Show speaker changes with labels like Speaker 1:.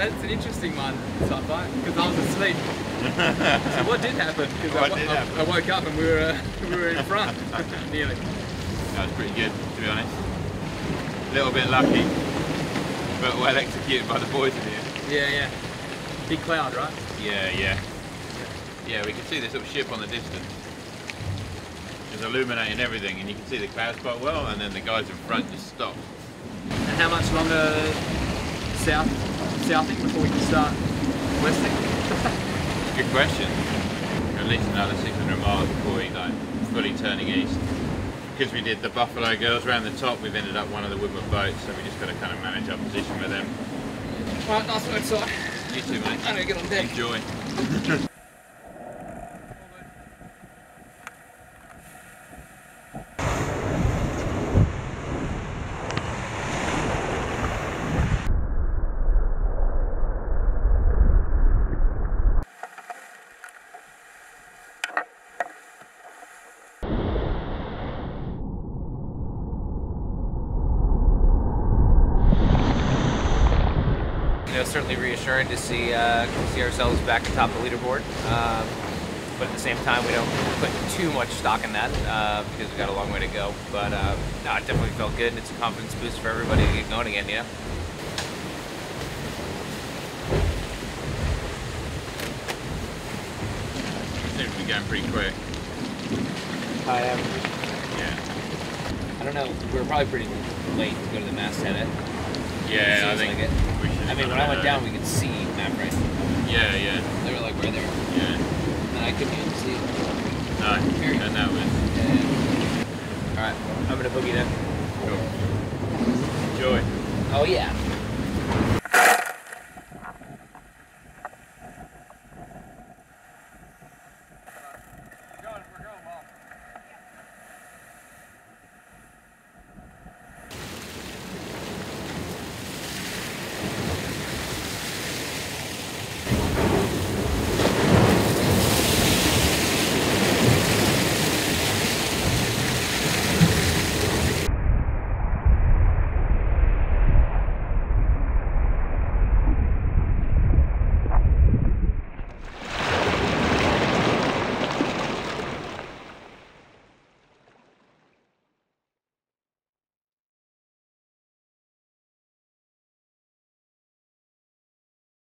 Speaker 1: That's an interesting one, SiFi, because I was asleep. So what did happen? Because I woke up and we were in front, nearly.
Speaker 2: That was pretty good, to be honest. A little bit lucky, but well executed by the boys in here.
Speaker 1: Yeah, yeah. Big cloud, right?
Speaker 2: Yeah. Yeah, we can see this little ship on the distance. It's illuminating everything, and you can see the clouds quite well, and then the guys in front just stopped.
Speaker 1: And how much longer southing before we can start westing?
Speaker 2: Good question. At least another 600 miles before we like fully turning east. Because we did the Buffalo Girls around the top, we've ended up one of the Woodward boats, so we just got to kind of manage our position with them.
Speaker 1: Right, nice work, Si.
Speaker 2: You too, mate.
Speaker 1: I'm going to get on deck.
Speaker 2: Enjoy.
Speaker 3: You know, certainly reassuring to see ourselves back atop the leaderboard. But at the same time, we don't put too much stock in that because we've got a long way to go. But no, it definitely felt good, and it's a confidence boost for everybody to get going again, you know?
Speaker 2: Seems to be going pretty quick.
Speaker 3: I am.
Speaker 2: Yeah.
Speaker 3: I don't know. We were probably pretty late to go to the masthead.
Speaker 2: Yeah, I think
Speaker 3: like
Speaker 2: we should.
Speaker 3: I mean, when I went down, we could see map right.
Speaker 2: Yeah.
Speaker 3: They were like right there.
Speaker 2: Yeah.
Speaker 3: And I couldn't even see.
Speaker 2: No, and that was.
Speaker 3: Yeah. All right, I'm gonna boogie then.
Speaker 2: Cool. Enjoy.
Speaker 3: Oh yeah.